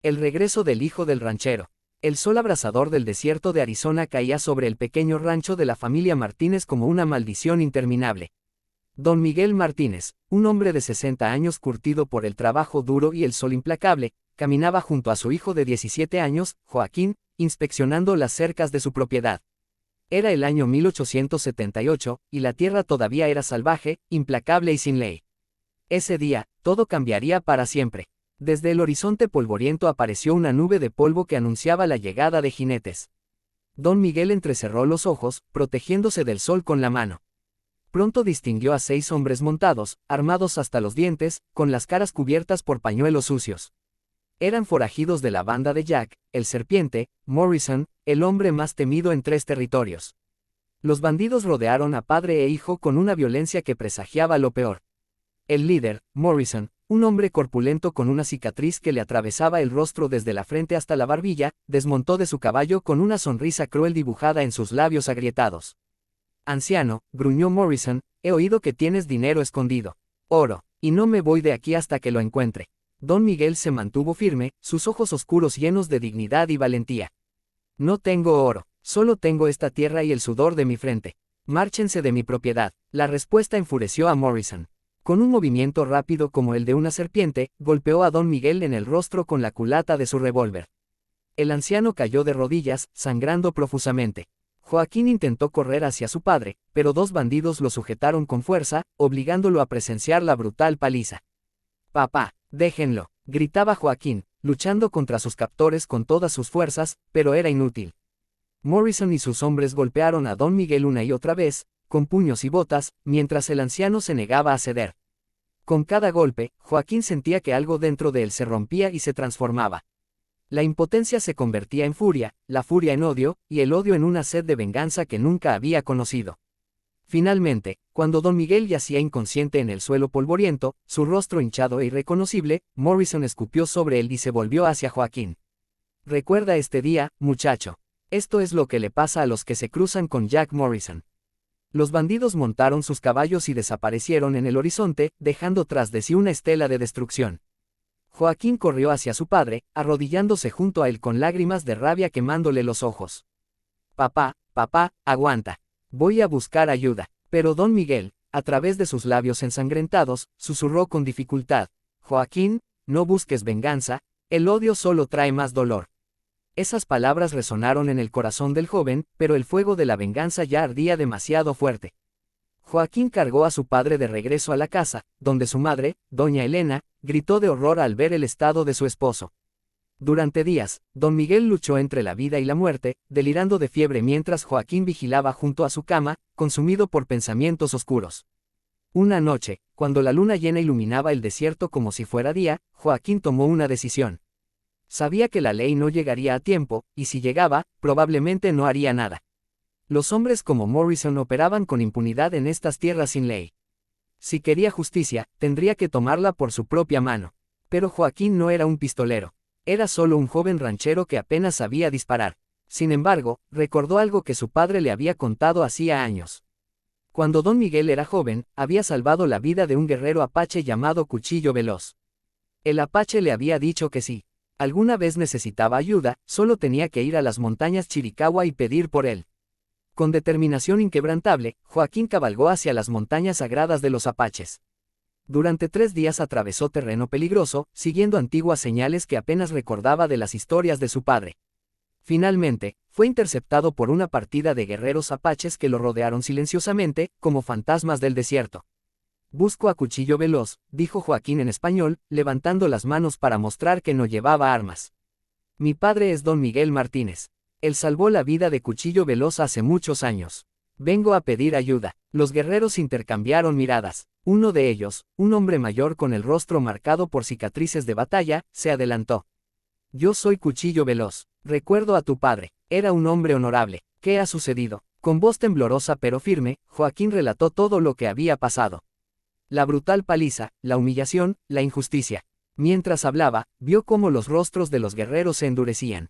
El regreso del hijo del ranchero. El sol abrasador del desierto de Arizona caía sobre el pequeño rancho de la familia Martínez como una maldición interminable. Don Miguel Martínez, un hombre de 60 años curtido por el trabajo duro y el sol implacable, caminaba junto a su hijo de 17 años, Joaquín, inspeccionando las cercas de su propiedad. Era el año 1878, y la tierra todavía era salvaje, implacable y sin ley. Ese día, todo cambiaría para siempre. Desde el horizonte polvoriento apareció una nube de polvo que anunciaba la llegada de jinetes. Don Miguel entrecerró los ojos, protegiéndose del sol con la mano. Pronto distinguió a 6 hombres montados, armados hasta los dientes, con las caras cubiertas por pañuelos sucios. Eran forajidos de la banda de Jack, el serpiente, Morrison, el hombre más temido en 3 territorios. Los bandidos rodearon a padre e hijo con una violencia que presagiaba lo peor. El líder, Morrison, un hombre corpulento con una cicatriz que le atravesaba el rostro desde la frente hasta la barbilla, desmontó de su caballo con una sonrisa cruel dibujada en sus labios agrietados. Anciano, gruñó Morrison, he oído que tienes dinero escondido. Oro, y no me voy de aquí hasta que lo encuentre. Don Miguel se mantuvo firme, sus ojos oscuros llenos de dignidad y valentía. No tengo oro, solo tengo esta tierra y el sudor de mi frente. Márchense de mi propiedad. La respuesta enfureció a Morrison. Con un movimiento rápido como el de una serpiente, golpeó a Don Miguel en el rostro con la culata de su revólver. El anciano cayó de rodillas, sangrando profusamente. Joaquín intentó correr hacia su padre, pero 2 bandidos lo sujetaron con fuerza, obligándolo a presenciar la brutal paliza. «Papá, déjenlo», gritaba Joaquín, luchando contra sus captores con todas sus fuerzas, pero era inútil. Morrison y sus hombres golpearon a Don Miguel una y otra vez, con puños y botas, mientras el anciano se negaba a ceder. Con cada golpe, Joaquín sentía que algo dentro de él se rompía y se transformaba. La impotencia se convertía en furia, la furia en odio, y el odio en una sed de venganza que nunca había conocido. Finalmente, cuando Don Miguel yacía inconsciente en el suelo polvoriento, su rostro hinchado e irreconocible, Morrison escupió sobre él y se volvió hacia Joaquín. «Recuerda este día, muchacho. Esto es lo que le pasa a los que se cruzan con Jack Morrison». Los bandidos montaron sus caballos y desaparecieron en el horizonte, dejando tras de sí una estela de destrucción. Joaquín corrió hacia su padre, arrodillándose junto a él con lágrimas de rabia quemándole los ojos. «Papá, papá, aguanta. Voy a buscar ayuda». Pero Don Miguel, a través de sus labios ensangrentados, susurró con dificultad: «Joaquín, no busques venganza, el odio solo trae más dolor». Esas palabras resonaron en el corazón del joven, pero el fuego de la venganza ya ardía demasiado fuerte. Joaquín cargó a su padre de regreso a la casa, donde su madre, doña Elena, gritó de horror al ver el estado de su esposo. Durante días, Don Miguel luchó entre la vida y la muerte, delirando de fiebre mientras Joaquín vigilaba junto a su cama, consumido por pensamientos oscuros. Una noche, cuando la luna llena iluminaba el desierto como si fuera día, Joaquín tomó una decisión. Sabía que la ley no llegaría a tiempo, y si llegaba, probablemente no haría nada. Los hombres como Morrison operaban con impunidad en estas tierras sin ley. Si quería justicia, tendría que tomarla por su propia mano. Pero Joaquín no era un pistolero. Era solo un joven ranchero que apenas sabía disparar. Sin embargo, recordó algo que su padre le había contado hacía años. Cuando Don Miguel era joven, había salvado la vida de un guerrero apache llamado Cuchillo Veloz. El apache le había dicho que sí. Alguna vez necesitaba ayuda, solo tenía que ir a las montañas Chiricahua y pedir por él. Con determinación inquebrantable, Joaquín cabalgó hacia las montañas sagradas de los apaches. Durante 3 días atravesó terreno peligroso, siguiendo antiguas señales que apenas recordaba de las historias de su padre. Finalmente, fue interceptado por una partida de guerreros apaches que lo rodearon silenciosamente, como fantasmas del desierto. «Busco a Cuchillo Veloz», dijo Joaquín en español, levantando las manos para mostrar que no llevaba armas. «Mi padre es Don Miguel Martínez. Él salvó la vida de Cuchillo Veloz hace muchos años. Vengo a pedir ayuda». Los guerreros intercambiaron miradas. Uno de ellos, un hombre mayor con el rostro marcado por cicatrices de batalla, se adelantó. «Yo soy Cuchillo Veloz. Recuerdo a tu padre. Era un hombre honorable. ¿Qué ha sucedido?». Con voz temblorosa pero firme, Joaquín relató todo lo que había pasado. La brutal paliza, la humillación, la injusticia. Mientras hablaba, vio cómo los rostros de los guerreros se endurecían.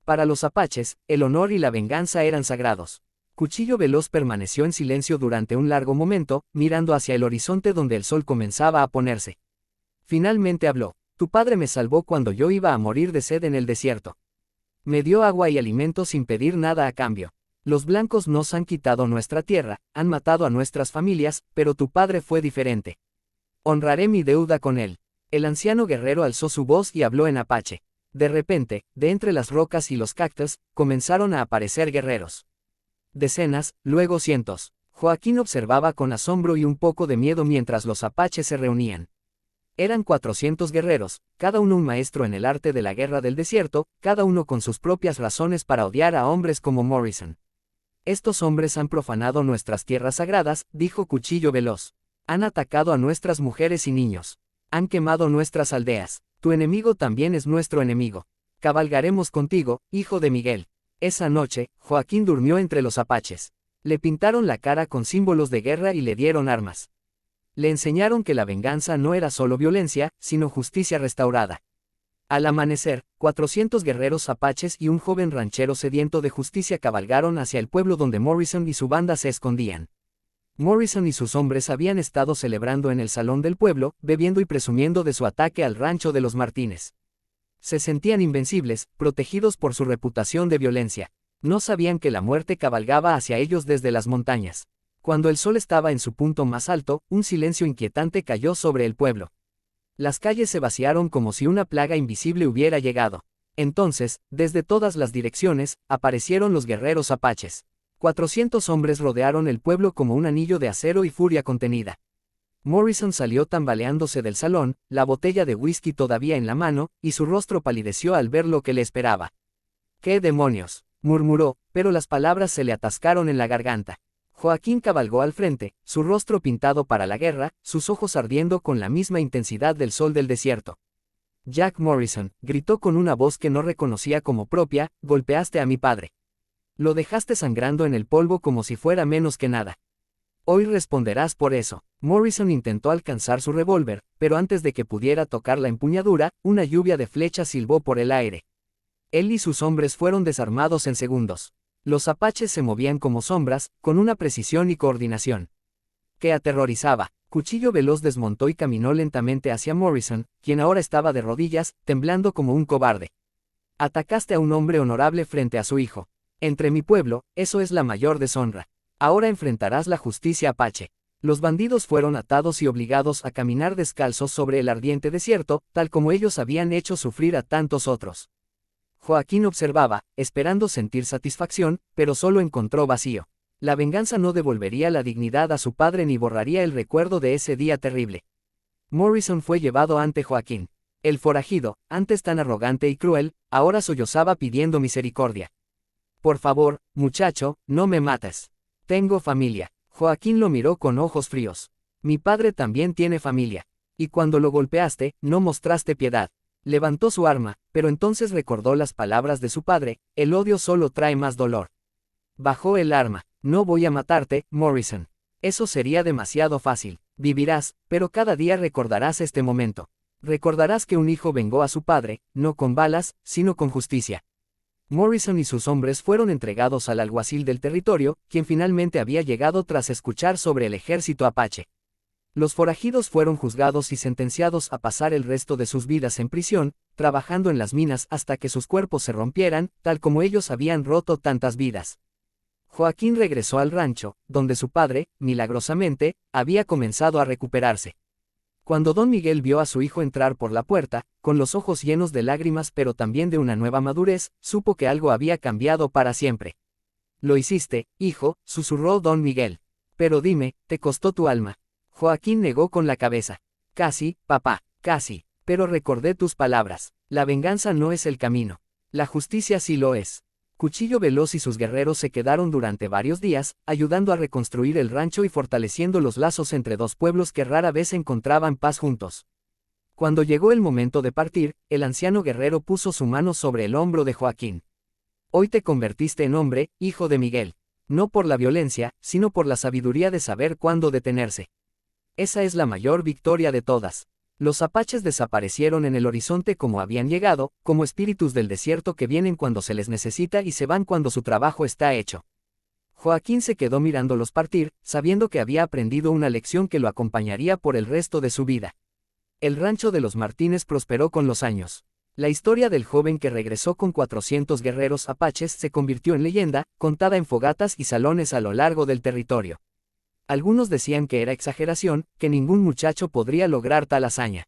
Para los apaches, el honor y la venganza eran sagrados. Cuchillo Veloz permaneció en silencio durante un largo momento, mirando hacia el horizonte donde el sol comenzaba a ponerse. Finalmente habló. Tu padre me salvó cuando yo iba a morir de sed en el desierto. Me dio agua y alimento sin pedir nada a cambio. Los blancos nos han quitado nuestra tierra, han matado a nuestras familias, pero tu padre fue diferente. Honraré mi deuda con él. El anciano guerrero alzó su voz y habló en apache. De repente, de entre las rocas y los cactus, comenzaron a aparecer guerreros. Decenas, luego cientos. Joaquín observaba con asombro y un poco de miedo mientras los apaches se reunían. Eran 400 guerreros, cada uno un maestro en el arte de la guerra del desierto, cada uno con sus propias razones para odiar a hombres como Morrison. Estos hombres han profanado nuestras tierras sagradas, dijo Cuchillo Veloz. Han atacado a nuestras mujeres y niños. Han quemado nuestras aldeas. Tu enemigo también es nuestro enemigo. Cabalgaremos contigo, hijo de Miguel. Esa noche, Joaquín durmió entre los apaches. Le pintaron la cara con símbolos de guerra y le dieron armas. Le enseñaron que la venganza no era solo violencia, sino justicia restaurada. Al amanecer, 400 guerreros apaches y un joven ranchero sediento de justicia cabalgaron hacia el pueblo donde Morrison y su banda se escondían. Morrison y sus hombres habían estado celebrando en el salón del pueblo, bebiendo y presumiendo de su ataque al rancho de los Martínez. Se sentían invencibles, protegidos por su reputación de violencia. No sabían que la muerte cabalgaba hacia ellos desde las montañas. Cuando el sol estaba en su punto más alto, un silencio inquietante cayó sobre el pueblo. Las calles se vaciaron como si una plaga invisible hubiera llegado. Entonces, desde todas las direcciones, aparecieron los guerreros apaches. 400 hombres rodearon el pueblo como un anillo de acero y furia contenida. Morrison salió tambaleándose del salón, la botella de whisky todavía en la mano, y su rostro palideció al ver lo que le esperaba. «¿Qué demonios?», murmuró, pero las palabras se le atascaron en la garganta. Joaquín cabalgó al frente, su rostro pintado para la guerra, sus ojos ardiendo con la misma intensidad del sol del desierto. «Jack Morrison», gritó con una voz que no reconocía como propia, «golpeaste a mi padre. Lo dejaste sangrando en el polvo como si fuera menos que nada. Hoy responderás por eso». Morrison intentó alcanzar su revólver, pero antes de que pudiera tocar la empuñadura, una lluvia de flechas silbó por el aire. Él y sus hombres fueron desarmados en segundos. Los apaches se movían como sombras, con una precisión y coordinación que aterrorizaba. Cuchillo Veloz desmontó y caminó lentamente hacia Morrison, quien ahora estaba de rodillas, temblando como un cobarde. «Atacaste a un hombre honorable frente a su hijo. Entre mi pueblo, eso es la mayor deshonra. Ahora enfrentarás la justicia apache». Los bandidos fueron atados y obligados a caminar descalzos sobre el ardiente desierto, tal como ellos habían hecho sufrir a tantos otros. Joaquín observaba, esperando sentir satisfacción, pero solo encontró vacío. La venganza no devolvería la dignidad a su padre ni borraría el recuerdo de ese día terrible. Morrison fue llevado ante Joaquín. El forajido, antes tan arrogante y cruel, ahora sollozaba pidiendo misericordia. «Por favor, muchacho, no me mates. Tengo familia». Joaquín lo miró con ojos fríos. «Mi padre también tiene familia. Y cuando lo golpeaste, no mostraste piedad». Levantó su arma, pero entonces recordó las palabras de su padre: «El odio solo trae más dolor». Bajó el arma. «No voy a matarte, Morrison. Eso sería demasiado fácil. Vivirás, pero cada día recordarás este momento. Recordarás que un hijo vengó a su padre, no con balas, sino con justicia». Morrison y sus hombres fueron entregados al alguacil del territorio, quien finalmente había llegado tras escuchar sobre el ejército apache. Los forajidos fueron juzgados y sentenciados a pasar el resto de sus vidas en prisión, trabajando en las minas hasta que sus cuerpos se rompieran, tal como ellos habían roto tantas vidas. Joaquín regresó al rancho, donde su padre, milagrosamente, había comenzado a recuperarse. Cuando don Miguel vio a su hijo entrar por la puerta, con los ojos llenos de lágrimas pero también de una nueva madurez, supo que algo había cambiado para siempre. «Lo hiciste, hijo», susurró don Miguel. «Pero dime, ¿te costó tu alma?». Joaquín negó con la cabeza. «Casi, papá, casi. Pero recordé tus palabras. La venganza no es el camino. La justicia sí lo es». Cuchillo Veloz y sus guerreros se quedaron durante varios días, ayudando a reconstruir el rancho y fortaleciendo los lazos entre dos pueblos que rara vez encontraban paz juntos. Cuando llegó el momento de partir, el anciano guerrero puso su mano sobre el hombro de Joaquín. «Hoy te convertiste en hombre, hijo de Miguel. No por la violencia, sino por la sabiduría de saber cuándo detenerse. Esa es la mayor victoria de todas». Los apaches desaparecieron en el horizonte como habían llegado, como espíritus del desierto que vienen cuando se les necesita y se van cuando su trabajo está hecho. Joaquín se quedó mirándolos partir, sabiendo que había aprendido una lección que lo acompañaría por el resto de su vida. El rancho de los Martínez prosperó con los años. La historia del joven que regresó con 400 guerreros apaches se convirtió en leyenda, contada en fogatas y salones a lo largo del territorio. Algunos decían que era exageración, que ningún muchacho podría lograr tal hazaña.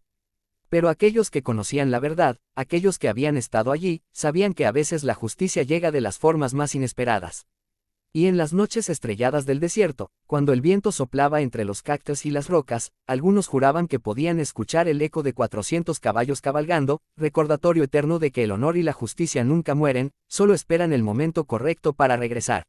Pero aquellos que conocían la verdad, aquellos que habían estado allí, sabían que a veces la justicia llega de las formas más inesperadas. Y en las noches estrelladas del desierto, cuando el viento soplaba entre los cactus y las rocas, algunos juraban que podían escuchar el eco de 400 caballos cabalgando, recordatorio eterno de que el honor y la justicia nunca mueren, solo esperan el momento correcto para regresar.